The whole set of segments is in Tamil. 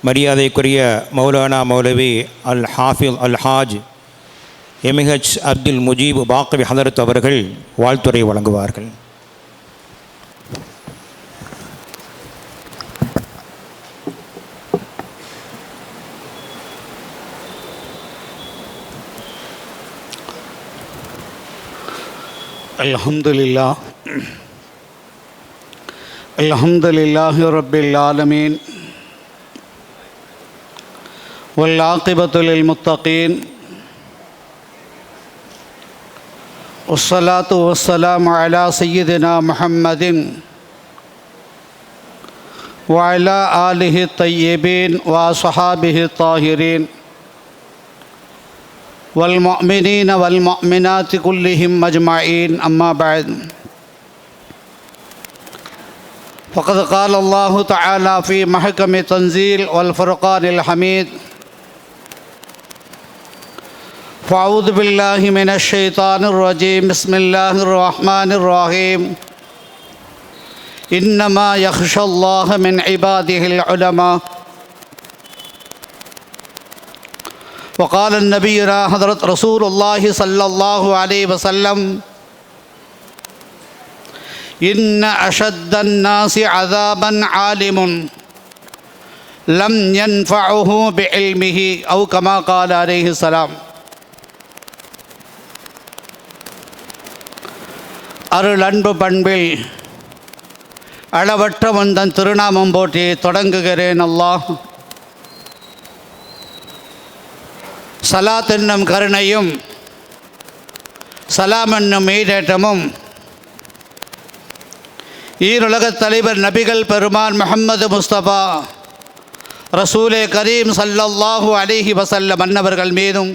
மரியாதைக்குரிய மௌலானா மௌலவி அல் ஹாஃபில் அல் ஹாஜ் எம்ஹெச் அப்துல் முஜீப் பாக்கவி ஹதரத் அவர்கள் வாழ்த்துரை வழங்குவார்கள். அல்ஹம்துலில்லாஹி ரப்பில் ஆலமீன் வல் ஆகிபத்து லில் முத்தகீன் வஸ்ஸலாத்து வஸ்ஸலாமு அலா சய்யிதினா முஹம்மதின் வ அலா ஆலிஹி தய்யிபீன் வ அஸ்ஹாபிஹி தாஹிரீன் வல் முஃமினீன வல் முஃமினாத்தி குல்லிஹிம் அஜ்மஈன். அம்மா பஅத். فقد قال الله تعالى في محكم تنزيل والفرقان الحميد: فأعوذ بالله من الشيطان الرجيم. بسم الله الرحمن الرحيم. إنما يخشى الله من عباده العلماء. وقال النبي حضرت رسول الله صلى الله عليه وسلم: إن أشد الناس عذابا عالم لم ينفعه بعلمه أو كما قال عليه السلام. அருள் அன்பு பண்பில் அளவற்ற வந்தன் திருநாமம் போற்றி தொடங்குகிறேன். அல்லாஹ் சலாத் என்னும் கருணையும் சலாம் என்னும் ஈடேற்றமும் ஈருலகத் தலைவர் நபிகள் பெருமான் முஹம்மது முஸ்தபா ரசூலே கரீம் ஸல்லல்லாஹு அலைஹி வஸல்லம் அன்னவர்கள் மீதும்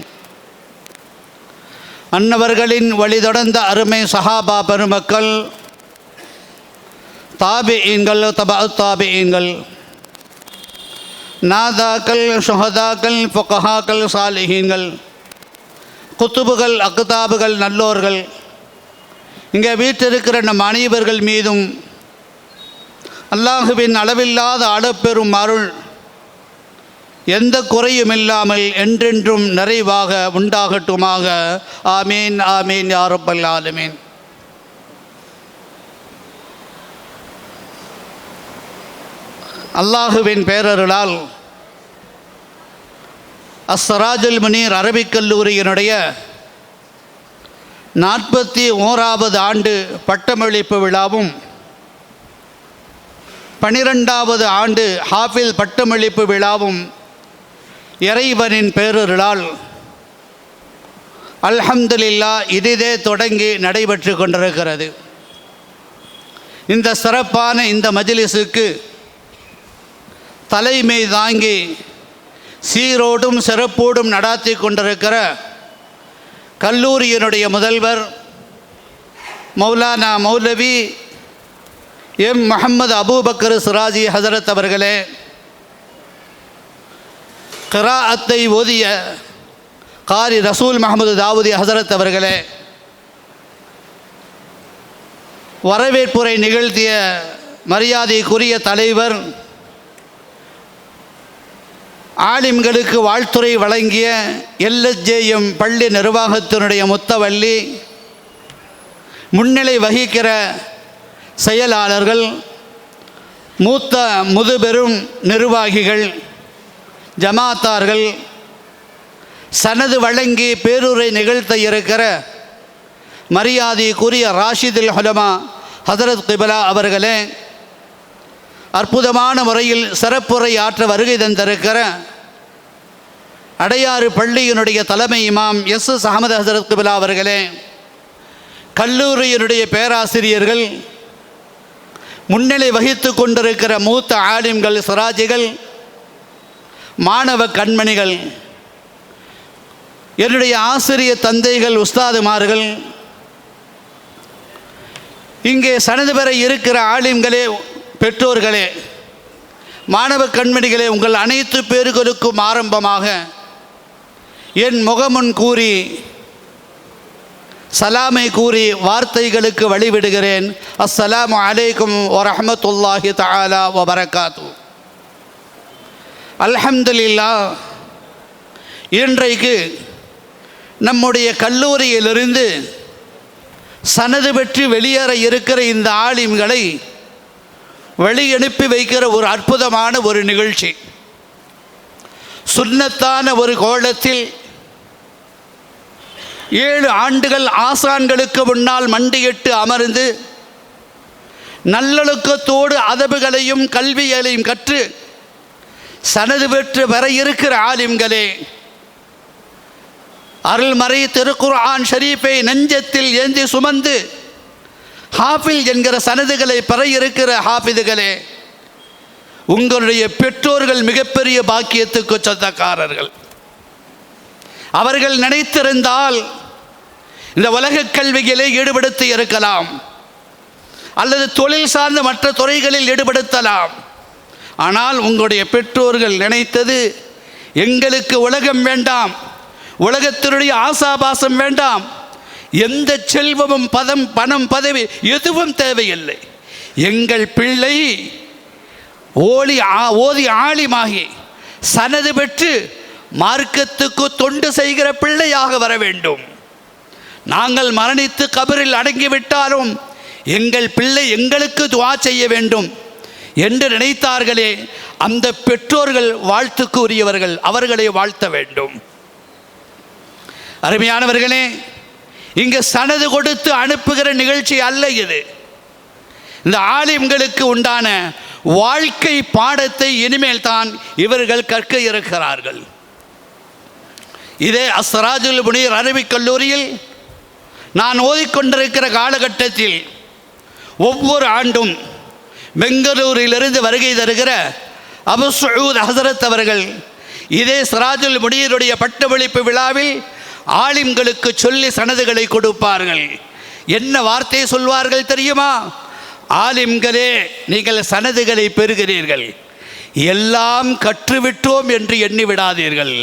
அன்னவர்களின் வழிதொடர்ந்த அருமை சஹாபா பெருமக்கள், தாபிஈன்கள், தபஅத் தாபிஈன்கள், நாதாக்கள், ஷுஹதாக்கள், ஃபுகஹாக்கள், சாலிஹீன்கள், குத்துபுகள், அக்தாபுகள், நல்லோர்கள், இங்கே வீட்டிருக்கிற நம் அனைவர்கள் மீதும் அல்லாஹுவின் அளவில்லாத அளப்பெரும் அருள் எந்த குறையும் இல்லாமல் என்றென்றும் நிறைவாக உண்டாகட்டுமாக. ஆமீன் ஆமீன் யா ரப்பல் ஆலமீன். அல்லாஹுவின் பேரருளால் அஸ்ஸராஜுல் முனீர் அரபிக் கல்லூரியினுடைய 41வது ஆண்டு பட்டமளிப்பு விழாவும் 12வது ஆண்டு ஹாஃபில் பட்டமளிப்பு விழாவும் இறைவனின் பேரருளால் அல்ஹம்துலில்லாஹ் இதிலே தொடங்கி நடைபெற்று கொண்டிருக்கிறது. இந்த சிறப்பான இந்த மஜ்லிஸுக்கு தலைமை தாங்கி சீரோடும் சிறப்போடும் நடாத்தி கொண்டிருக்கிற கல்லூரியினுடைய முதல்வர் மௌலானா மௌலவி எம் முஹம்மது அபூபக்கர் சிராஜி ஹசரத் அவர்களே, கிராஅத்தை ஓதிய காரி ரசூல் முஹம்மது தாவூதி ஹசரத் அவர்களே, வரவேற்புரை நிகழ்த்திய மரியாதைக்குரிய தலைவர், ஆலிம்களுக்கு வாழ்த்துரை வழங்கிய எல்எஸ்ஜேஎம் பள்ளி நிர்வாகத்தினுடைய முத்தவள்ளி, முன்னிலை வகிக்கிற செயலாளர்கள், மூத்த முதுபெரும் நிர்வாகிகள், ஜமாத்தார்கள், சனது வழங்கி பேருரை நிகழ்த்த இருக்கிற மரியாதைக்குரிய ராஷிதுல் உலமா ஹதரத் கிப்லா அவர்களே, அற்புதமான முறையில் சிறப்புரை ஆற்ற வருகை தந்திருக்கிற அடையாறு பள்ளியினுடைய தலைமை இமாம் எஸ் அஹமது ஹசரத் கிப்லா அவர்களே, கல்லூரியினுடைய பேராசிரியர்கள், முன்னிலை வகித்து கொண்டிருக்கிற மூத்த ஆலிம்கள், சிராஜிகள், மாணவ கண்மணிகள், என்னுடைய ஆசிரிய தந்தைகள், உஸ்தாதுமார்கள், இங்கே சனது பெற இருக்கிற ஆலிம்களே, பெற்றோர்களே, மாணவ கண்மணிகளே, உங்கள் அனைத்து பேர்களுக்கும் ஆரம்பமாக என் முகமுன் கூறி சலாமை கூறி வார்த்தைகளுக்கு வழிவிடுகிறேன். அஸ்ஸலாமு அலைக்கும் வரஹ்மத்துல்லாஹி தஆலா வபரகாத்து. அல்ஹம்துலில்லாஹ், இன்றைக்கு நம்முடைய கல்லூரியிலிருந்து சனது பெற்று வெளியேற இருக்கிற இந்த ஆலிம்களை வெளியனுப்பி வைக்கிற ஒரு அற்புதமான ஒரு நிகழ்ச்சி. சுன்னத்தான ஒரு கோலத்தில் 7 ஆண்டுகள் ஆசான்களுக்கு முன்னால் மண்டியிட்டு அமர்ந்து நல்லொழுக்கத்தோடு அதபுகளையும் கல்வியலையும் கற்று சனது பெற்று வர இருக்கிற ஆலிம்களே, அருள்மறை திருக்குர்ஆன் ஷரீஃபை நெஞ்சத்தில் ஏந்தி சுமந்து ஹாஃபில் என்கிற சனதுகளை பெற இருக்கிற ஹாஃபிதுகளே, உங்களுடைய பெற்றோர்கள் மிகப்பெரிய பாக்கியத்துக்கு சொந்தக்காரர்கள். அவர்கள் நினைத்திருந்தால் இந்த உலக கல்வியிலே ஈடுபடுத்தி இருக்கலாம், அல்லது தொழில் சார்ந்த மற்ற துறைகளில் ஈடுபடுத்தலாம். ஆனால் உங்களுடைய பெற்றோர்கள் நினைத்தது, எங்களுக்கு உலகம் வேண்டாம், உலகத்தினுடைய ஆசாபாசம் வேண்டாம், எந்த செல்வமும் பணம் பதவி எதுவும் தேவையில்லை, எங்கள் பிள்ளை ஓதி ஆலிமாகி சனது பெற்று மார்க்கத்துக்கு தொண்டு செய்கிற பிள்ளையாக வர வேண்டும். நாங்கள் மரணித்து கபரில் அடங்கிவிட்டாலும் எங்கள் பிள்ளை எங்களுக்கு துஆ செய்ய வேண்டும் என்று நினைத்தார்களே, அந்த பெற்றோர்கள் வாழ்த்துக்கு உரியவர்கள், அவர்களை வாழ்த்த வேண்டும். அருமையானவர்களே, இங்கு சனது கொடுத்து அனுப்புகிற நிகழ்ச்சி அல்ல இது. இந்த ஆலிம்களுக்கு உண்டான வாழ்க்கை பாடத்தை இனிமேல் தான் இவர்கள் கற்க இருக்கிறார்கள். இதே அஸ்ராஜுல் முனீர் அரபிக் கல்லூரியில் நான் ஓதிக்கொண்டிருக்கிற காலகட்டத்தில் ஒவ்வொரு ஆண்டும் பெங்களூரிலிருந்து வருகை தருகிற அபு சஊத் ஹசரத் அவர்கள் இதே சிராஜுல் முனீருடைய பட்டமளிப்பு விழாவில் ஆலிம்களுக்கு சொல்லி சனதுகளை கொடுப்பார்கள். என்ன வார்த்தை சொல்வார்கள் தெரியுமா? ஆலிம்களே, நீங்கள் சனதுகளை பெறுகிறீர்கள், எல்லாம் கற்றுவிட்டோம் என்று எண்ணிவிடாதீர்கள்,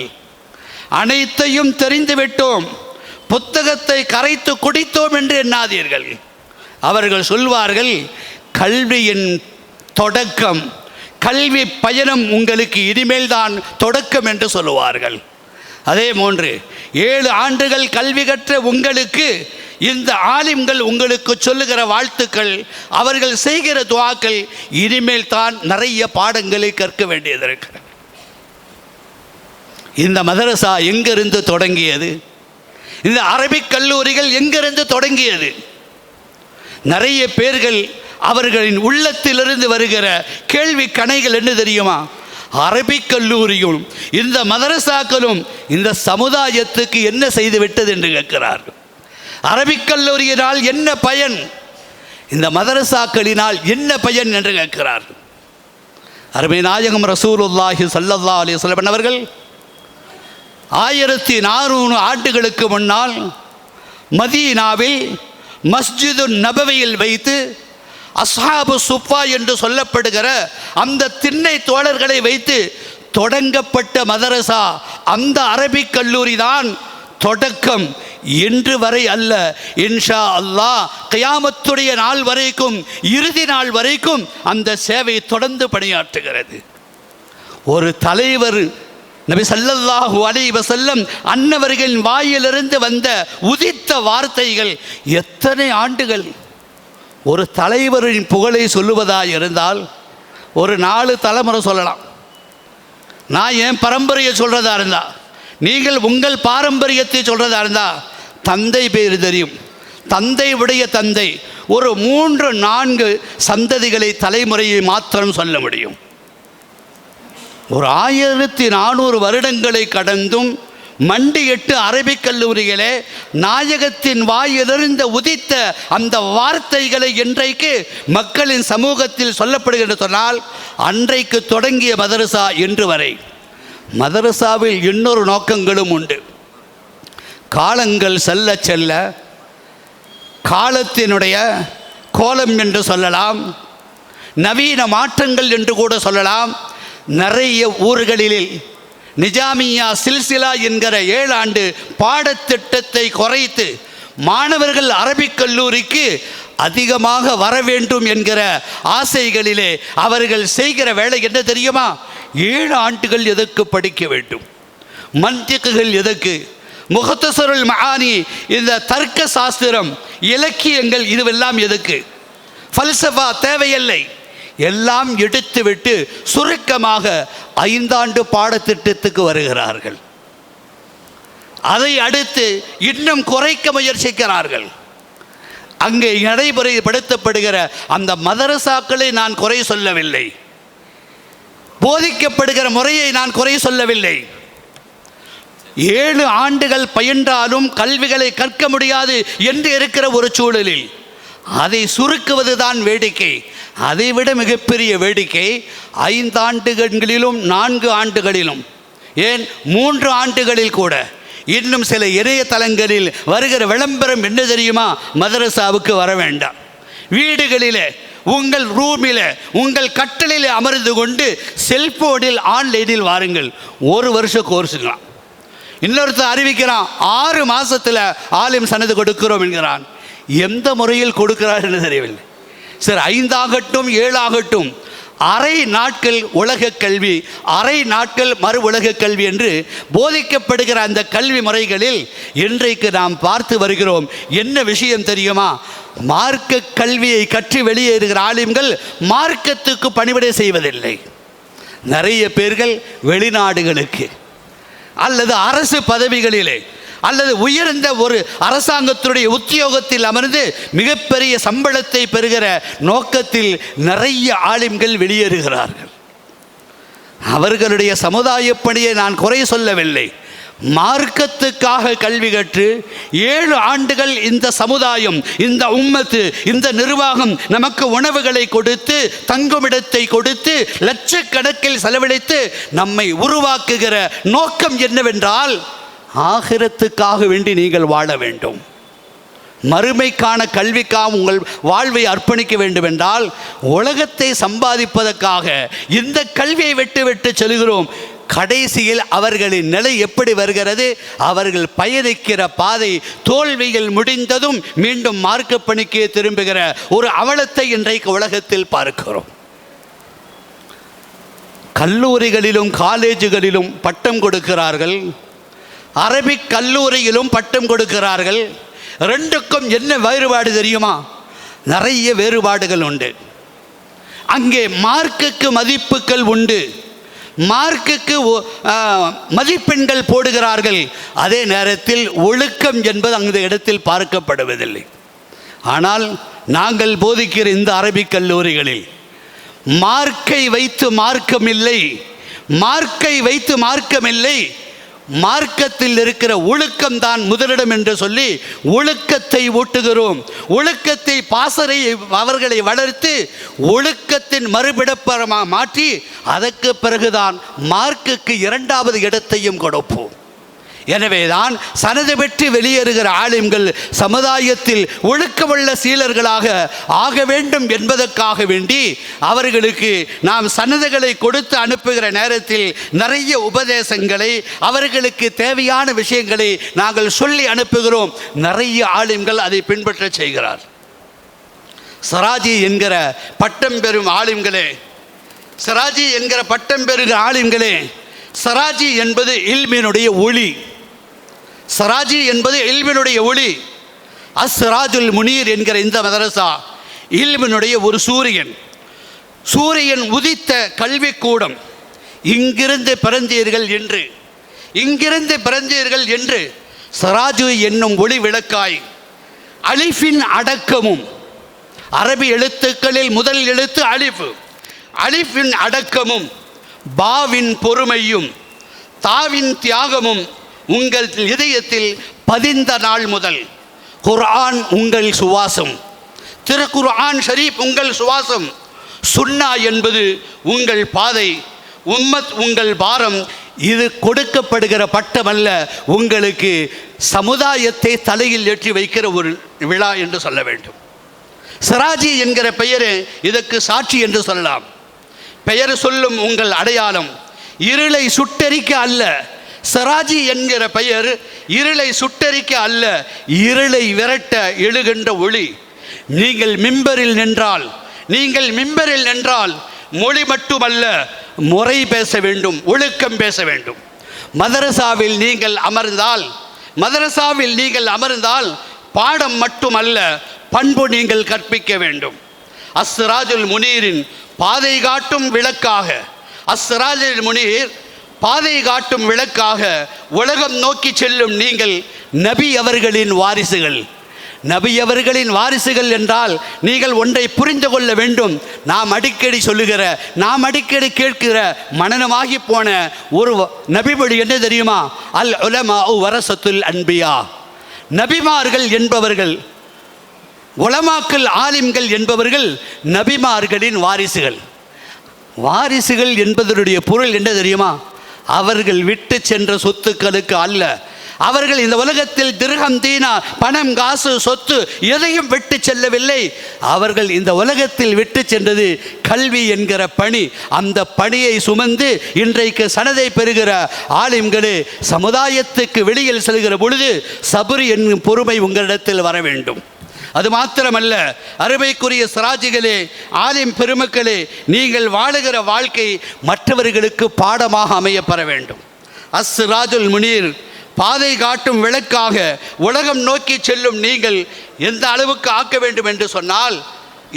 அனைத்தையும் தெரிந்துவிட்டோம், புத்தகத்தை கரைத்து குடித்தோம் என்று எண்ணாதீர்கள். அவர்கள் சொல்வார்கள், கல்வியின் தொடக்கம், கல்வி பயணம் உங்களுக்கு இனிமேல் தான் தொடக்கம் என்று சொல்லுவார்கள். அதே போன்று 7 ஆண்டுகள் கல்வி கற்ற உங்களுக்கு இந்த ஆலிம்கள் உங்களுக்கு சொல்லுகிற வாழ்த்துக்கள், அவர்கள் செய்கிற துஆக்கள், இனிமேல் தான் நிறைய பாடங்களை கற்க வேண்டியது இருக்கு. இந்த மதரசா எங்கிருந்து தொடங்கியது? இந்த அரபிக் கல்லூரிகள் எங்கிருந்து தொடங்கியது? நிறைய பேர்கள் அவர்களின் உள்ளத்திலிருந்து வருகிற கேள்வி கணைகள் என்ன தெரியுமா? அரபிக் கல்லூரியும் இந்த மதரசாக்களும் இந்த சமுதாயத்துக்கு என்ன செய்து விட்டது என்று கேட்கிறார்கள். அரபிக் கல்லூரியினால் என்ன பயன், இந்த மதரசாக்களினால் என்ன பயன் என்று கேட்கிறார்கள். அருமை நாயகம் ரசூலுல்லாஹி ஸல்லல்லாஹு அலைஹி வஸல்லம் அவர்கள் 1400 ஆண்டுகளுக்கு முன்னால் மதீனாவில் மஸ்ஜிது நபவியில் வைத்து அஸ்ஹாபு சுஃபா என்று சொல்லப்படுகிற அந்த திண்ணை தோழர்களை வைத்து தொடங்கப்பட்ட மதரசா, அந்த அரபிக் கல்லூரி தான் தொடக்கம். இன்று வரை அல்ல, இன்ஷா அல்லாஹ் கியாமத்துடைய நாள் வரைக்கும், இறுதி நாள் வரைக்கும் அந்த சேவை தொடர்ந்து பணியாற்றுகிறது. ஒரு தலைவர் நபி ஸல்லல்லாஹு அலைஹி வஸல்லம் அன்னவர்களின் வாயிலிருந்து வந்த உதித்த வார்த்தைகள் எத்தனை ஆண்டுகள். ஒரு தலைவரின் புகழை சொல்லுவதாக இருந்தால் ஒரு 4 தலைமுறை சொல்லலாம். நான் என் பரம்பரையை சொல்கிறதா இருந்தா, நீங்கள் உங்கள் பாரம்பரியத்தை சொல்கிறதா இருந்தால் தந்தை பேர் தெரியும், தந்தை உடைய தந்தை, ஒரு 3-4 சந்ததிகளை தலைமுறையை மாத்திரம் சொல்ல முடியும். ஒரு 1400 வருடங்களை கடந்தும் மண்டியிட்டு அரபிக் கல்லூரிகளே நாயகத்தின் வாயிலிருந்து உதித்த அந்த வார்த்தைகளை இன்றைக்கு மக்களின் சமூகத்தில் சொல்லப்படுகிறது சொன்னால், அன்றைக்கு தொடங்கிய மதரசா இன்று வரை. மதரசாவில் இன்னொரு நோக்கங்களும் உண்டு. காலங்கள் செல்ல செல்ல காலத்தினுடைய கோலம் என்று சொல்லலாம், நவீன மாற்றங்கள் என்று கூட சொல்லலாம். நிறைய ஊர்களில் நிஜாமியா சில்சிலா என்கிற 7 ஆண்டு பாடத்திட்டத்தை குறைத்து மாணவர்கள் அரபிக் கல்லூரிக்கு அதிகமாக வர வேண்டும் என்கிற ஆசைகளிலே அவர்கள் செய்கிற வேலை என்ன தெரியுமா? 7 ஆண்டுகள் எதற்கு படிக்க வேண்டும்? மந்திக்குகள் எதற்கு? முஹத்தஸருல் மஆனி, இந்த தர்க்க சாஸ்திரம், இலக்கியங்கள், இதுவெல்லாம் எதற்கு? ஃபல்சஃபா தேவையில்லை. எல்லாம் எடுத்துவிட்டு சுருக்கமாக 5 ஆண்டு பாடத்திட்டத்துக்கு வருகிறார்கள். அதை அடுத்து இன்னும் குறைக்க முயற்சிக்கிறார்கள். அங்கே நடைமுறைப்படுத்தப்படுகிற அந்த மதரசாக்களை நான் குறை சொல்லவில்லை, போதிக்கப்படுகிற முறையை நான் குறை சொல்லவில்லை. 7 ஆண்டுகள் பயின்றாலும் கல்விகளை கற்க முடியாது என்று இருக்கிற ஒரு சூழலில் அதை சுருக்குவதுதான் வேடிக்கை. அதைவிட மிகப்பெரிய வேடிக்கை 5 ஆண்டுகளிலும் 4 ஆண்டுகளிலும், ஏன் 3 ஆண்டுகளில் கூட இன்னும் சில இணையதளங்களில் வருகிற விளம்பரம் என்ன தெரியுமா? மதரசாவுக்கு வர வேண்டாம், வீடுகளிலே உங்கள் ரூமில் உங்கள் கட்டளையில் அமர்ந்து கொண்டு செல்போனில் ஆன்லைனில் வாருங்கள். 1 வருஷ கோர்ஸுங்களாம். இன்னொருத்தர் அறிவிக்கிறான் 6 மாதத்தில் ஆலிம் சனது கொடுக்கிறோம் என்கிறான். எந்த முறையில் கொடுக்கிறார் என்று தெரியவில்லை. சரி, 5 ஆகட்டும் 7 ஆகட்டும், அரை நாட்கள் உலக கல்வி, அரை நாட்கள் மறு உலக கல்வி என்று போதிக்கப்படுகிற அந்த கல்வி முறைகளில் இன்றைக்கு நாம் பார்த்து வருகிறோம். என்ன விஷயம் தெரியுமா? மார்க்க கல்வியை கற்று வெளியேறுகிற ஆலிம்கள் மார்க்கத்துக்கு பணிவிடை செய்வதில்லை. நிறைய பேர்கள் வெளிநாடுகளுக்கு அல்லது அரசு பதவிகளிலே அல்லது உயர்ந்த ஒரு அரசாங்கத்துடைய உத்தியோகத்தில் அமர்ந்து மிகப்பெரிய சம்பளத்தை பெறுகிற நோக்கத்தில் நிறைய ஆலிம்கள் வெளியேறுகிறார்கள். அவர்களுடைய சமுதாய பணியை நான் குறை சொல்லவில்லை. மார்க்கத்துக்காக கல்வி கற்று 7 ஆண்டுகள் இந்த சமுதாயம், இந்த உம்மத்து, இந்த நிர்வாகம் நமக்கு உணவுகளை கொடுத்து, தங்குமிடத்தை கொடுத்து, லட்சக்கணக்கில் செலவழித்து நம்மை உருவாக்குகிற நோக்கம் என்னவென்றால், ஆகிரத்துக்காக வேண்டி நீங்கள் வாழ வேண்டும், மறுமைக்கான கல்விக்காக உங்கள் வாழ்வை அர்ப்பணிக்க வேண்டும் என்றால் உலகத்தை சம்பாதிப்பதற்காக இந்த கல்வியை விட்டு செல்கிறோம். கடைசியில் அவர்களின் நிலை எப்படி வருகிறது? அவர்கள் பயணிக்கிற பாதை தோல்வியில் முடிந்ததும் மீண்டும் மார்க்க பணிக்கே திரும்புகிற ஒரு அவலத்தை இன்றைக்கு உலகத்தில் பார்க்கிறோம். கல்லூரிகளிலும் காலேஜுகளிலும் பட்டம் கொடுக்கிறார்கள், அரபிக் கல்லூரியிலும் பட்டம் கொடுக்கிறார்கள். 2க்கும் என்ன வேறுபாடு தெரியுமா? நிறைய வேறுபாடுகள் உண்டு. அங்கே மார்க்குக்கு மதிப்புகள் உண்டு, மார்க்குக்கு மதிப்பெண்கள் போடுகிறார்கள். அதே நேரத்தில் ஒழுக்கம் என்பது அந்த இடத்தில் பார்க்கப்படுவதில்லை. ஆனால் நாங்கள் போதிக்கிற இந்த அரபிக் கல்லூரிகளில் மார்க்கை வைத்து மார்க்கமில்லை, மார்க்கை வைத்து மார்க்கமில்லை, மார்க்கத்தில் இருக்கிற ஒழுக்கம் தான் முதலிடம் என்று சொல்லி ஒழுக்கத்தை ஊட்டுகிறோம். ஒழுக்கத்தை பாசறை அவர்களை வளர்த்து ஒழுக்கத்தின் மறுபிடப்பரமாக மாற்றி அதற்கு பிறகுதான் மார்க்குக்கு 2வது இடத்தையும் கொடுப்போம். எனவேதான் சனது பெற்று வெளியேறுகிற ஆலிம்கள் சமுதாயத்தில் ஒழுக்கமுள்ள சீலர்களாக ஆக வேண்டும் என்பதற்காக வேண்டி அவர்களுக்கு நாம் சனதுகளை கொடுத்து அனுப்புகிற நேரத்தில் நிறைய உபதேசங்களை, அவர்களுக்கு தேவையான விஷயங்களை நாங்கள் சொல்லி அனுப்புகிறோம். நிறைய ஆலிம்கள் அதை பின்பற்ற செய்கிறார். சராஜி என்கிற பட்டம் பெறும் ஆலிம்களே, சராஜி என்கிற பட்டம் பெறுகிற ஆலிம்களே, சராஜி என்பது இல்மினுடைய ஒளி. சராஜி என்பது இல்மினுடைய ஒளி. அஸ்ராஜுல் முனீர் என்கிற இந்த மதரசா இல்மினுடைய ஒரு சூரியன், சூரியன் உதித்த கல்விக்கூடம். இங்கிருந்து பிறந்தீர்கள் என்று, இங்கிருந்து பிறந்தீர்கள் என்று சராஜு என்னும் ஒளி விளக்காய் அலிஃபின் அடக்கமும், அரபி எழுத்துக்களில் முதல் எழுத்து அலிஃபு, அலிஃபின் அடக்கமும், பாவின் பொறுமையும், தாவின் தியாகமும் உங்கள் இதயத்தில் பதிந்த நாள் முதல் குர்ஆன் உங்கள் சுவாசம், திருக்குர்ஆன் ஷரீப் உங்கள் சுவாசம், சுன்னா என்பது உங்கள் பாதை, உம்மத் உங்கள் பாரம். இது கொடுக்கப்படுகிற பட்டம் அல்ல, உங்களுக்கு சமுதாயத்தை தலையில் ஏற்றி வைக்கிற ஒரு விழா என்று சொல்ல வேண்டும். சராஜி என்கிற பெயரே இதற்கு சாட்சி என்று சொல்லலாம். பெயர் சொல்லும் உங்கள் அடையாளம் இருளை சுட்டெரிக்க அல்ல. சராஜி என்கிற பெயர் இருளை சுட்டெரிக்க அல்ல, இருளை விரட்ட எழுகின்ற ஒளி. நீங்கள் மிம்பரில் நின்றால், நீங்கள் மிம்பரில் நின்றால் மொழி மட்டுமல்ல முறை பேச வேண்டும், ஒழுக்கம் பேச வேண்டும். மதரசாவில் நீங்கள் அமர்ந்தால் பாடம் மட்டுமல்ல, பண்பு நீங்கள் கற்பிக்க வேண்டும். அஸ்ஸிராஜுல் முனீரின் பாதை காட்டும் விளக்காக, அஸ்ஸிராஜுல் முனீர் பாதை காட்டும் விளக்காக உலகம் நோக்கி செல்லும் நீங்கள் நபி அவர்களின் வாரிசுகள். நபி அவர்களின் வாரிசுகள் என்றால் நீங்கள் ஒன்றை புரிந்து கொள்ள வேண்டும். நாம் அடிக்கடி கேட்கிற மனனமாகி போன ஒரு நபிமொழி என்ன தெரியுமா? அல் உலமா வரசத்துல் அன்பியா. நபிமார்கள் என்பவர்கள், உலமாக்கள் ஆலிம்கள் என்பவர்கள் நபிமார்களின் வாரிசுகள். வாரிசுகள் என்பதனுடைய பொருள் என்ன தெரியுமா? அவர்கள் விட்டு சென்ற சொத்துக்களுக்கு அல்ல. அவர்கள் இந்த உலகத்தில் திர்ஹம், தீனார், பணம், காசு, சொத்து எதையும் விட்டு செல்லவில்லை. அவர்கள் இந்த உலகத்தில் விட்டு சென்றது கல்வி என்கிற பணி. அந்த பணியை சுமந்து இன்றைக்கு சனதை பெறுகிற ஆலிம்களே, சமுதாயத்துக்கு வெளியில் செல்கிற பொழுது சபுர் என்னும் பொறுமை உங்களிடத்தில் வர வேண்டும். அது மாத்திரமல்ல, அருமைக்குரிய சிராஜிகளே, ஆலிம் பெருமக்களே, நீங்கள் வாழுகிற வாழ்க்கை மற்றவர்களுக்கு பாடமாக அமையப்பெற வேண்டும். அஸ்ஸிராஜுல் முனீர் பாதை காட்டும் விளக்காக உலகம் நோக்கி செல்லும் நீங்கள் எந்த அளவுக்கு ஆக்க வேண்டும் என்று சொன்னால்,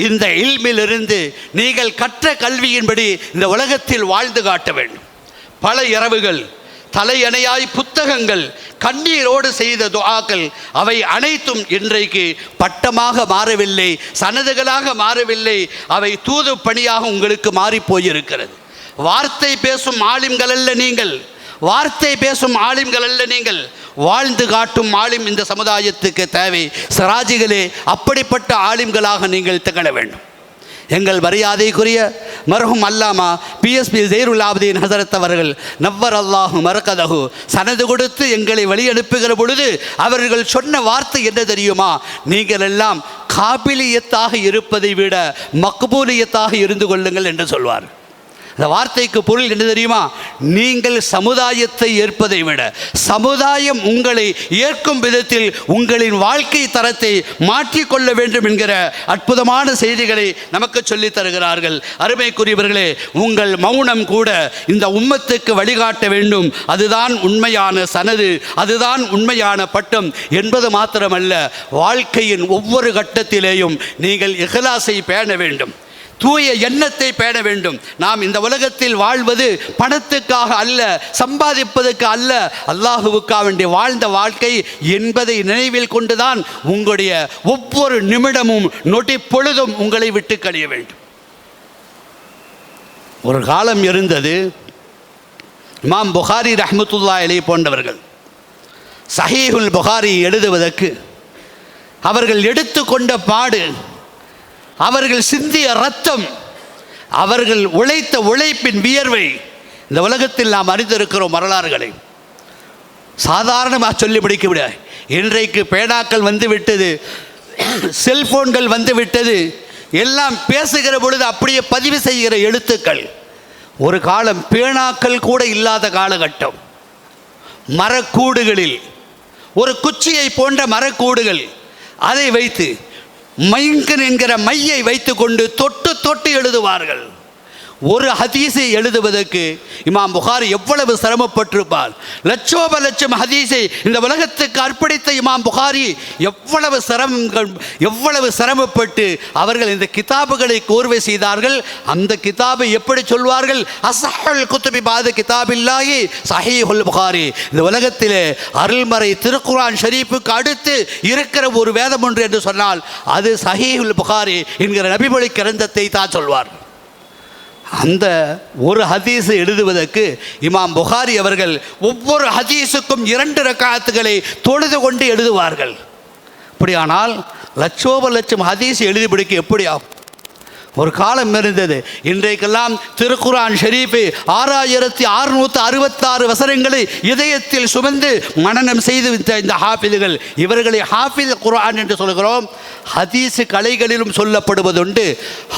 இந்த இல்மிலிருந்து நீங்கள் கற்ற கல்வியின்படி இந்த உலகத்தில் வாழ்ந்து காட்ட வேண்டும். பல இரவுகள், தலையணையாய் புத்தகங்கள், கண்ணீரோடு செய்த துஆக்கள், அவை அனைத்தும் இன்றைக்கு பட்டமாக மாறவில்லை, சனதுகளாக மாறவில்லை, அவை தூது பணியாக உங்களுக்கு மாறிப்போயிருக்கிறது. வார்த்தை பேசும் ஆலிம்கள் அல்ல நீங்கள், வார்த்தை பேசும் ஆலிம்கள் அல்ல நீங்கள், வாழ்ந்து காட்டும் ஆலிம் இந்த சமுதாயத்துக்கு தேவை. சிராஜிகளே, அப்படிப்பட்ட ஆலிம்களாக நீங்கள் திகழ வேண்டும். எங்கள் மரியாதைக்குரிய மர்ஹூம் அல்லாமா PSP ஜெய்ருல் ஆபிதீன் ஹஸரத் அவர்கள் நவ்வர் அல்லாஹு மரகதஹு சனது கொடுத்து எங்களை வழி அனுப்புகிற பொழுது அவர்கள் சொன்ன வார்த்தை என்ன தெரியுமா? நீங்கள் எல்லாம் காபிலியத்தாக இருப்பதை விட மக்பூலியத்தாக இருந்து கொள்ளுங்கள் என்று சொல்வார். அந்த வார்த்தைக்கு பொருள் என்ன தெரியுமா? நீங்கள் சமுதாயத்தை ஏற்பதை விட சமுதாயம் உங்களை ஏற்கும் விதத்தில் உங்களின் வாழ்க்கை தரத்தை மாற்றிக்கொள்ள வேண்டும் என்கிற அற்புதமான செய்திகளை நமக்கு சொல்லித் தருகிறார்கள். அருமைக்குரியவர்களே, உங்கள் மௌனம் கூட இந்த உம்மத்துக்கு வழிகாட்ட வேண்டும். அதுதான் உண்மையான சனது, அதுதான் உண்மையான பட்டம் என்பது மாத்திரமல்ல, வாழ்க்கையின் ஒவ்வொரு கட்டத்திலேயும் நீங்கள் இஹ்லாஸை பேண வேண்டும், தூய எண்ணத்தை பேண வேண்டும். நாம் இந்த உலகத்தில் வாழ்வது பணத்துக்காக அல்ல, சம்பாதிப்பதற்கு அல்ல, அல்லாஹுவுக்காக வேண்டி வாழ்ந்த வாழ்க்கை என்பதை நினைவில் கொண்டுதான் உங்களுடைய ஒவ்வொரு நிமிடமும் நொடி பொழுதும் உங்களை விட்டு கழிய வேண்டும். ஒரு காலம் இருந்தது, இமாம் புகாரி ரஹ்மத்துல்லாஹி அலைஹி போன்றவர்கள் சஹீஹுல் புகாரி எழுதுவதற்கு அவர்கள் எடுத்துக்கொண்ட பாடு, அவர்கள் சிந்திய ரத்தம், அவர்கள் உழைத்த உழைப்பின் வியர்வை, இந்த உலகத்தில் நாம் அறிந்திருக்கிறோம் வரலாறுகளை. சாதாரணமாக சொல்லி முடிக்க முடியாது. இன்றைக்கு பேனாக்கள் வந்து விட்டது, செல்போன்கள் வந்து விட்டது, எல்லாம் பேசுகிற பொழுது அப்படியே பதிவு செய்கிற எழுத்துக்கள். ஒரு காலம் பேனாக்கள் கூட இல்லாத காலகட்டம். மரக்கூடுகளில் ஒரு குச்சியை போன்ற மரக்கூடுகள், அதை வைத்து மைங்கன் என்கிற மையை வைத்து கொண்டு தொட்டு தொட்டு எழுதுவார்கள். ஒரு ஹதீஸை எழுதுவதற்கு இமாம் புகாரி எவ்வளவு சிரமப்பட்டிருப்பார். லட்சோப லட்சம் ஹதீஸை இந்த உலகத்துக்கு அர்ப்பணித்த இமாம் புகாரி எவ்வளவு சிரமப்பட்டு அவர்கள் இந்த கிதாபுகளை கோர்வை செய்தார்கள். அந்த கிதாபை எப்படி சொல்வார்கள்? அஸ்ஹல் குத்துபி பாத கிதாபில்லாஹி ஸஹீஹுல் புகாரி. இந்த உலகத்திலே அருள்மறை திருக்குர்ஆன் ஷரீஃபுக்கு அடுத்து இருக்கிற ஒரு வேதம் ஒன்று என்று சொன்னால் அது ஸஹீஹுல் புகாரி என்கிற நபிமொழி கிரந்தத்தை தான் சொல்வார். அந்த ஒரு ஹதீஸை எழுதுவதற்கு இமாம் புகாரி அவர்கள் ஒவ்வொரு ஹதீஸுக்கும் 2 ரக்காத்துகளை தொழுது கொண்டு எழுதுவார்கள். அப்படியானால் லட்சோப லட்சம் ஹதீஸ் எழுதி பிடிக்க எப்படி ஆகும்? ஒரு காலம் இருந்தது. இன்றைக்கெல்லாம் திருக்குர்ஆன் ஷரீஃபை 6666 வசனங்களை இதயத்தில் சுமந்து மனனம் செய்து இந்த ஹாஃபிதுகள், இவர்களை ஹாஃபில் குர்ஆன் என்று சொல்கிறோம். ஹதீஸு கலைகளிலும் சொல்லப்படுவதுண்டு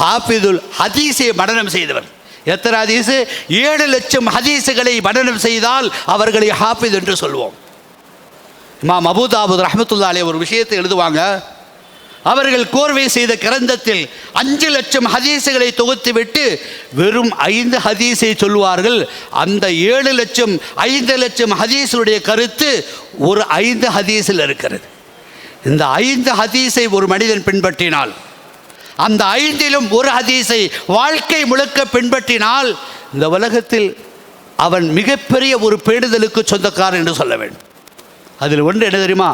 ஹாஃபிதுல் ஹதீஸை மனனம் செய்தவர். எத்தனை ஹதீஸு? 7 லட்சம் ஹதீஸுகளை மனனம் செய்தால் அவர்களை ஹாஃபித் என்று சொல்வோம். இமாம் அபூ தாவூத் ரஹ்மத்துல்லாஹி அலைஹி ஒரு விஷயத்தை எழுதுவாங்க. அவர்கள் கோர்வை செய்த கிரந்தத்தில் 5 லட்சம் ஹதீஸுகளை தொகுத்துவிட்டு வெறும் 5 ஹதீஸை சொல்வார்கள். அந்த 7 லட்சம் 5 லட்சம் ஹதீஸுடைய கருத்து ஒரு 5 ஹதீஸில் இருக்கிறது. இந்த 5 ஹதீஸை ஒரு மனிதன் பின்பற்றினால், அந்த 5லும் ஒரு ஹதீஸை வாழ்க்கை முழுக்க பின்பற்றினால், இந்த உலகத்தில் அவன் மிகப்பெரிய ஒரு பேணுதலுக்கு சொந்தக்காரன் என்று சொல்ல வேண்டும். அதில் ஒன்று என்ன தெரியுமா?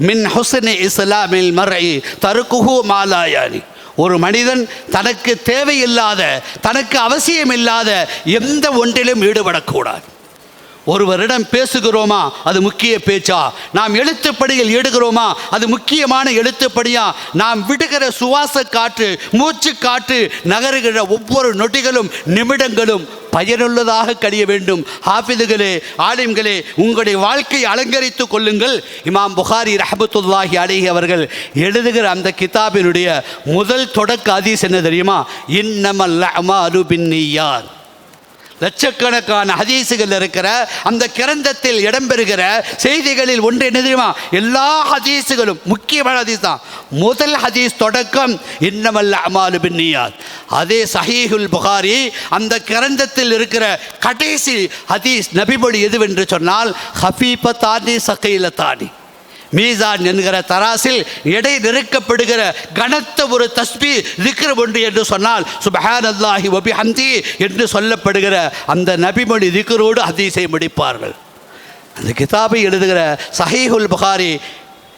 மின் ஹுஸ்னி இஸ்லாமில் மர்இ தருக்குஹு மா லா யானி. ஒரு மனிதன் தனக்கு தேவையில்லாத, தனக்கு அவசியமில்லாத எந்த ஒன்றிலும் ஈடுபடக்கூடாது. ஒருவரிடம் பேசுகிறோமா, அது முக்கிய பேச்சா? நாம் எழுத்துப்படியில் ஈடுகிறோமா, அது முக்கியமான எழுத்துப்படியா? நாம் விடுகிற சுவாச காற்று, மூச்சு காற்று, நகருகிற ஒவ்வொரு நொடிகளும் நிமிடங்களும் பயனுள்ளதாக கழிய வேண்டும். ஹாஃபிதுகளே, ஆலிம்களே, உங்களுடைய வாழ்க்கையை அலங்கரித்துக் கொள்ளுங்கள். இமாம் புகாரி ரஹ்மத்துல்லாஹி அலைஹி அவர்கள் எழுதுகிற அந்த கிதாபினுடைய முதல் தொடக்க ஹதீஸ் என்ன தெரியுமா? இன்னமல் அமாலு பின்னிய்யாத். லட்சக்கணக்கான ஹதீஸுகள் இருக்கிற அந்த கிரந்தத்தில் இடம்பெறுகிற செய்திகளில் ஒன்று என்ன தெரியுமா? எல்லா ஹதீஸுகளும் முக்கியமான ஹதீஸ் தான். முதல் ஹதீஸ் தொடக்கம் இன்னமல் அமாலு பின்னிய்யாத். அதே சஹீஹுல் புகாரி அந்த கிரந்தத்தில் இருக்கிற கடைசி ஹதீஸ் நபிமொழி எதுவென்று சொன்னால், ஹஃபீபத்தானி சகீலத்தானி. மீசான் என்கிற தராசில் எடை நெருக்கப்படுகிற கனத்த ஒரு தஸ்பீ திக்ர் ஒன்று என்று சொன்னால் சுப்ஹானல்லாஹி வ பிஹம்தி என்று சொல்லப்படுகிற அந்த நபிமொழி திக்ரோடு ஹதீஸை முடிப்பார்கள். அந்த கிதாபை எழுதுகிற சஹீஹுல் புகாரி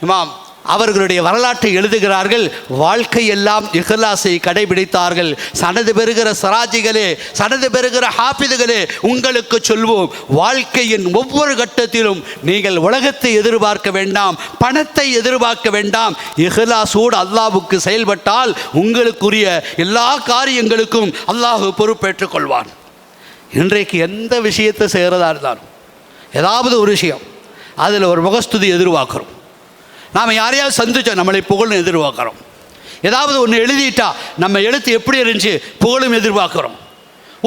இமாம் அவர்களுடைய வரலாற்றை எழுதுகிறார்கள். வாழ்க்கையெல்லாம் இஹ்லாஸை கடைபிடித்தார்கள். சனது பெறுகிற சராஜிகளே, சனது பெறுகிற ஹாஃபிதுகளே, உங்களுக்கு சொல்வோம், வாழ்க்கையின் ஒவ்வொரு கட்டத்திலும் நீங்கள் உலகத்தை எதிர்பார்க்க வேண்டாம், பணத்தை எதிர்பார்க்க வேண்டாம். இஹ்லாஸோடு அல்லாஹ்வுக்கு செயல்பட்டால் உங்களுக்குரிய எல்லா காரியங்களுக்கும் அல்லாஹ் பொறுப்பேற்றுக் கொள்வான். இன்றைக்கு எந்த விஷயத்தை செய்கிறதா இருந்தாலும், ஏதாவது ஒரு விஷயம், அதில் ஒரு முகஸ்துதி எதிர்பார்க்குறோம். நாம் யாரையாவது சந்திச்சோம், நம்மளை புகழும் எதிர்பார்க்குறோம். ஏதாவது ஒன்று எழுதிட்டா நம்ம எழுத்து எப்படி இருந்துச்சு புகழும் எதிர்பார்க்குறோம்.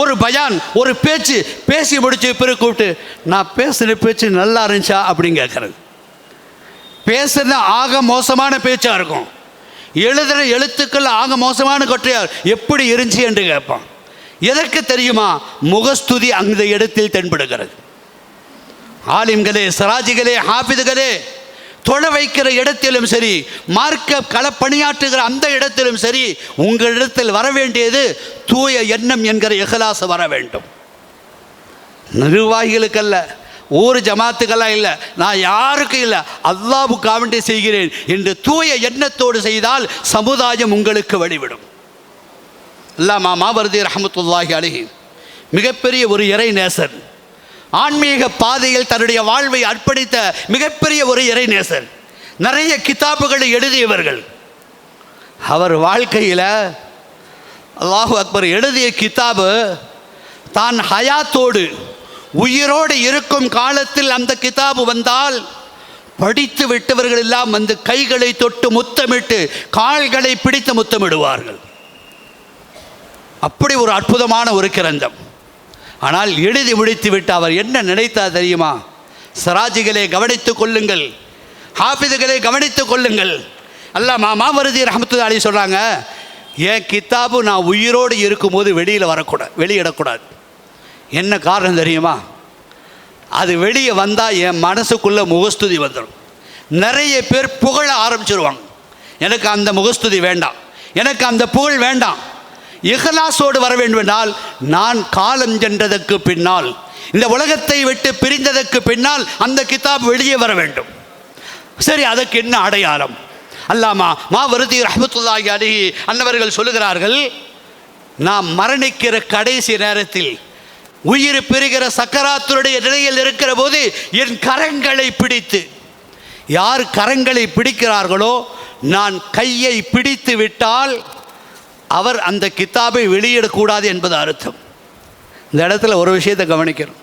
ஒரு பயான், ஒரு பேச்சு பேசி முடிச்சு பிறகு கூப்பிட்டு நான் பேசுகிற பேச்சு நல்லா இருந்துச்சா அப்படின்னு கேட்குறது. பேசுறது ஆக மோசமான பேச்சாக இருக்கும். எழுதுகிற எழுத்துக்கள் ஆக மோசமான கொற்றையார் எப்படி இருந்துச்சு என்று கேட்பான். எதற்கு தெரியுமா? முகஸ்துதி அந்த இடத்தில் தென்படுகிறது. ஆலிம்களே, சராஜிகளே, ஹாஃபிதுகளே, தொழ வைக்கிற இடத்திலும் சரி, மார்க்க களப்பணியாற்றுகிற அந்த இடத்திலும் சரி, உங்களிடத்தில் வர வேண்டியது தூய எண்ணம் என்கிற இஹ்லாஸ் வர வேண்டும். நிர்வாகிகளுக்கல்ல, ஊர் ஜமாத்துக்கெல்லாம் இல்லை, நான் யாருக்கும் இல்லை, அல்லாஹ்வுக்காக வேண்டி செய்கிறேன் என்று தூய எண்ணத்தோடு செய்தால் சமுதாயம் உங்களுக்கு வழிவிடும். அல்லாமா மாவர்தி ரஹ்மத்துல்லாஹி அலைஹி மிகப்பெரிய ஒரு இறை நேசர், ஆன்மீக பாதையில் தன்னுடைய வாழ்வை அர்ப்பணித்த மிகப்பெரிய ஒரு இறைநேசர், நிறைய கிதாபுகளை எழுதியவர்கள். அவர் வாழ்க்கையில் அல்லாஹு அக்பர் எழுதிய கிதாபு தான் ஹயாத்தோடு உயிரோடு இருக்கும் காலத்தில் அந்த கிதாபு வந்தால் படித்து விட்டவர்கள் எல்லாம் வந்து கைகளை தொட்டு முத்தமிட்டு கால்களை பிடித்து முத்தமிடுவார்கள். அப்படி ஒரு அற்புதமான ஒரு கிரந்தம். ஆனால் எழுதி முடித்து விட்டு அவர் என்ன நினைத்தார் தெரியுமா? சராஜிகளே கவனித்துக் கொள்ளுங்கள், ஹாஃபிதுகளே கவனித்துக் கொள்ளுங்கள். அல்லாமா மாவர்தி ரஹ்மத்துல்லாஹி அலைஹி சொல்கிறாங்க, என் கித்தாபு நான் உயிரோடு இருக்கும்போது வெளியிடக்கூடாது. என்ன காரணம் தெரியுமா? அது வெளியே வந்தால் என் மனசுக்குள்ளே முகஸ்துதி வந்துடும். நிறைய பேர் புகழ ஆரம்பிச்சிருவாங்க. எனக்கு அந்த முகஸ்துதி வேண்டாம், எனக்கு அந்த புகழ் வேண்டாம். இஹ்லாஸோடு வர வேண்டும் என்றால், நான் காலம் சென்றதற்கு பின்னால், இந்த உலகத்தை விட்டு பிரிந்ததற்கு பின்னால் அந்த கிதாப் வெளியே வர வேண்டும். சரி, அதற்கு என்ன அடையாளம்? அல்லாமா மாவர்தி ரஹ்மத்துல்லாஹி அலைஹி அன்னவர்கள் சொல்லுகிறார்கள், நாம் மரணிக்கிற கடைசி நேரத்தில், உயிர் பெறுகிற சக்கராத்துடைய நிலையில் இருக்கிற போது என் கரங்களை பிடித்து, யார் கரங்களை பிடிக்கிறார்களோ, நான் கையை பிடித்து விட்டால் அவர் அந்த கித்தாபை வெளியிடக்கூடாது என்பது அர்த்தம். இந்த இடத்துல ஒரு விஷயத்தை கவனிக்கணும்.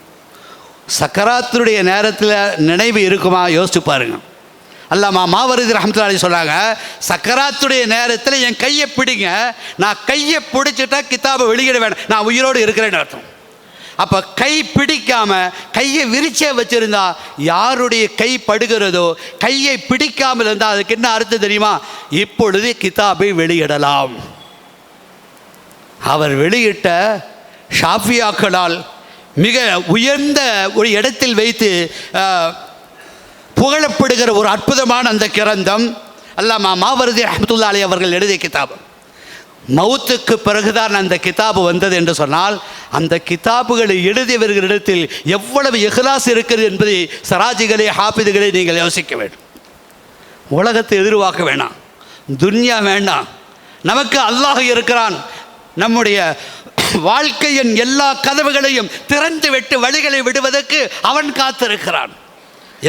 சக்கராத்துடைய நேரத்தில் நினைவு இருக்குமா? யோசிச்சு பாருங்க. அல்லாமா மாவர்தி ரஹ்மத்துல்லாஹி அலைஹி சொல்கிறாங்க, சக்கராத்துடைய நேரத்தில் என் கையை பிடிங்க, நான் கையை பிடிச்சிட்டா கித்தாபை வெளியிட வேண்டாம், நான் உயிரோடு இருக்கிறேன்னு அர்த்தம். அப்போ கை பிடிக்காம கையை விரிச்சே வச்சிருந்தா யாருடைய கை படுகிறதோ, கையை பிடிக்காமல் இருந்தால் அதுக்கு என்ன அர்த்தம் தெரியுமா? இப்பொழுது கிதாபை வெளியிடலாம். அவர் வெளியிட்ட ஷாஃபியாக்களால் மிக உயர்ந்த ஒரு இடத்தில் வைத்து புகழப்படுகிற ஒரு அற்புதமான அந்த கிரந்தம் அல்லாமா மாவர்தி ரஹ்மத்துல்லாஹி அலைஹி அவர்கள் எழுதிய கிதாபு. மவுத்துக்கு பிறகுதான் அந்த கிதாபு வந்தது என்று சொன்னால், அந்த கிதாபுகளை எழுதியவர்களிடத்தில் எவ்வளவு இஹ்லாஸ் இருக்கிறது என்பதை சராஜிகளே, ஹாஃபிதுகளே நீங்கள் யோசிக்க வேண்டும். உலகத்தை எதிர்பார்க்க வேணாம், துன்யா வேண்டாம். நமக்கு அல்லாஹ் இருக்கிறான். நம்முடைய வாழ்க்கையின் எல்லா கதவுகளையும் திறந்து விட்டு வழிகளை விடுவதற்கு அவன் காத்திருக்கிறான்.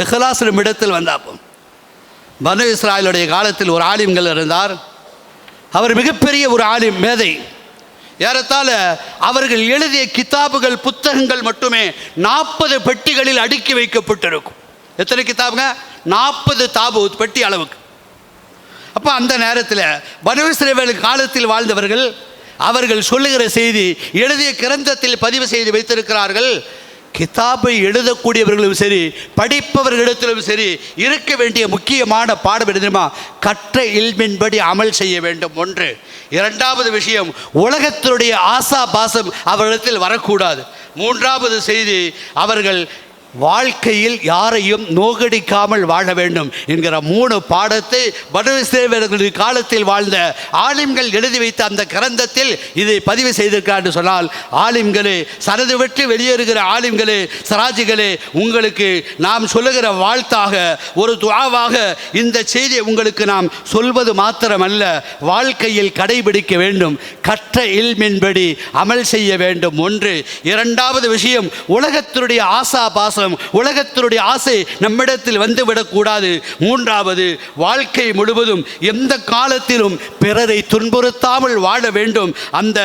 இஹ்லாஸ் இடத்தில் வந்தாப்போம். பனு இஸ்ராயலுடைய காலத்தில் ஒரு ஆலிம்கள் இருந்தார். அவர் மிகப்பெரிய ஒரு ஆலிம், மேதை. ஏறத்தாழ அவர்கள் எழுதிய கிதாபுகள், புத்தகங்கள் மட்டுமே 40 பெட்டிகளில் அடுக்கி வைக்கப்பட்டிருக்கும். எத்தனை கிதாபுங்க? 40 தாபூத் பெட்டி அளவுக்கு. அப்போ அந்த நேரத்தில் பனு இஸ்ரவேல் காலத்தில் வாழ்ந்தவர்கள் அவர்கள் சொல்லுகிற செய்தி எழுதிய கிரந்தத்தில் பதிவு செய்து வைத்திருக்கிறார்கள். கிதாபை எழுதக்கூடியவர்களும் சரி, படிப்பவர்களிடத்திலும் சரி, இருக்க வேண்டிய முக்கியமான பாடம் தெரியுமா? கற்ற இல்மின்படி அமல் செய்ய வேண்டும். ஒன்று. இரண்டாவது விஷயம், உலகத்தினுடைய ஆசா பாசம் அவர்களிடத்தில் வரக்கூடாது. மூன்றாவது செய்தி, அவர்கள் வாழ்க்கையில் யாரையும் நோகடிக்காமல் வாழ வேண்டும் என்கிற 3 பாடத்தை பனு இஸ்ரவேலர்களுடைய காலத்தில் வாழ்ந்த ஆலிம்கள் எழுதி வைத்த அந்த கிரந்தத்தில் இதை பதிவு செய்திருக்கிறார் என்று சொன்னால், ஆலிம்களே, சனது விட்டு வெளியேறுகிற ஆலிம்களே, சராஜிகளே, உங்களுக்கு நாம் சொல்லுகிற வாழ்த்தாக, ஒரு துஆவாக இந்த செய்தியை உங்களுக்கு நாம் சொல்வது மாத்திரமல்ல, வாழ்க்கையில் கடைபிடிக்க வேண்டும். கற்ற இல்மின்படி அமல் செய்ய வேண்டும். ஒன்று. இரண்டாவது விஷயம், உலகத்தினுடைய ஆசா பாசம், உலகத்தினுடைய ஆசை நம்மிடத்தில் வந்துவிடக்கூடாது. மூன்றாவது, வாழ்க்கை முழுவதும் எந்த காலத்திலும் பிறரை துன்புறுத்தாமல் வாழ வேண்டும். அந்த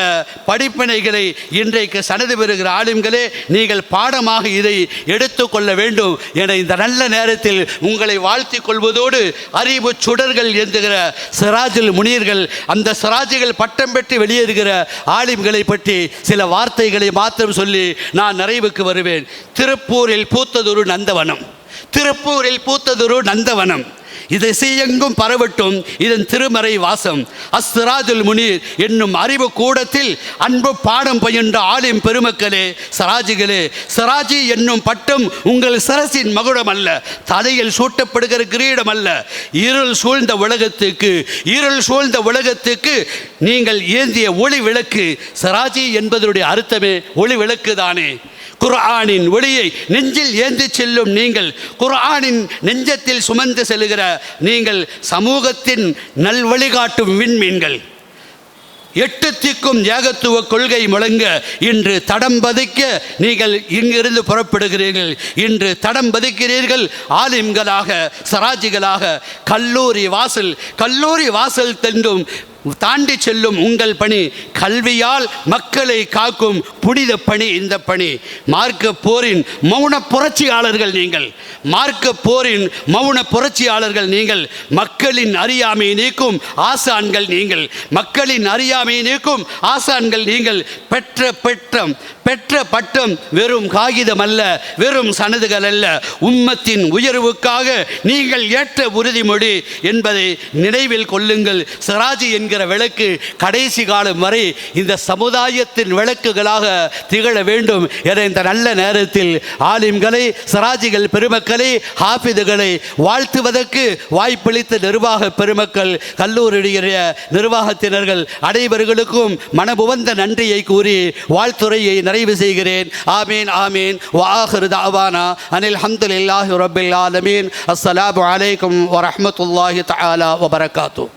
படிப்பினைகளை இன்றைக்கு சனது பெறுகிற ஆலிம்களே, நீங்கள் பாடமாக இதை எடுத்துக்கொள்ள வேண்டும் என இந்த நல்ல நேரத்தில் உங்களை வாழ்த்திக் கொள்வதோடு, அறிவு சுடர்கள் என்கிற சிராஜுல் முனீர்கள், அந்த சிராஜுகள் பட்டம் பெற்று வெளியேறுகிற ஆலிம்களை பற்றி சில வார்த்தைகளை மாத்திரம் சொல்லி நான் நிறைவுக்கு வருவேன். திருப்பூரில் பூத்ததொரு நந்தவனம், திருப்பூரில் பூத்ததொரு நந்தவனம், இதை செய்யெங்கும் பரவட்டும் இதன் திருமறை வாசம். அஸ்ஸிராஜுல் முனீர் என்னும் அறிவு கூடத்தில் அன்பு பாடம் பயின்ற ஆலிம் பெருமக்களே, சராஜிகளே, சராஜி என்னும் பட்டம் உங்கள் சரசின் மகுடம் அல்ல, தலையில் சூட்டப்படுகிற கிரீடம் அல்ல. இருள் சூழ்ந்த உலகத்துக்கு, இருள் சூழ்ந்த உலகத்துக்கு நீங்கள் ஏந்திய ஒளி விளக்கு. சராஜி என்பதனுடைய அர்த்தமே ஒளி விளக்கு தானே. குர்ஆனின் ஒளியை நெஞ்சில் ஏந்தி செல்லும் நீங்கள், குர்ஆனின் நெஞ்சத்தில் சுமந்து செல்லுகிற நீங்கள், சமூகத்தின் நல்வழிகாட்டும் விண்மீன்கள். 8 திக்கும் ஏகத்துவ கொள்கை முழங்க இன்று தடம் பதிக்க நீங்கள் இங்கிருந்து புறப்படுகிறீர்கள். இன்று தடம் பதிக்கிறீர்கள் ஆலிம்களாக, சராஜிகளாக. கல்லூரி வாசல் தென்றும் தாண்டி செல்லும் உங்கள் பணி, கல்வியால் மக்களை காக்கும் புனித பணி இந்த பணி. மார்க்க போரின் மௌன புரட்சியாளர்கள் நீங்கள், மார்க்க போரின் மௌன புரட்சியாளர்கள் நீங்கள். மக்களின் அறியாமையை நீக்கும் ஆசான்கள் நீங்கள், மக்களின் அறியாமையை நீக்கும் ஆசான்கள் நீங்கள். பெற்ற பட்டம் வெறும் காகிதம் அல்ல, வெறும் சனதுகள் அல்ல, உம்மத்தின் உயர்வுக்காக நீங்கள் ஏற்ற உறுதிமொழி என்பதை நினைவில் கொள்ளுங்கள். சிராஜி என்கிற விளக்கு கடைசி காலம் வரை இந்த சமுதாயத்தின் விளக்குகளாக திகழ வேண்டும் என இந்த நல்ல நேரத்தில் ஆலிம்களை, சராஜிகள் பெருமக்களை, ஹாஃபிதுகளை வாழ்த்துவதற்கு வாய்ப்பளித்த நிர்வாக பெருமக்கள், கல்லூரியுடைய நிர்வாகத்தினர்கள் அனைவர்களுக்கும் மனமுவந்த நன்றியை கூறி வாழ்த்துறையை நிறைவு செய்கிறேன். ஆமீன் ஆமீன். வஆகிரு தஅவானா அனில் ஹம்துலில்லாஹி ரப்பில் ஆலமீன். அஸ்ஸலாமு அலைக்கும் வரஹ்மத்துல்லாஹி தஆலா வபரகாத்துஹு.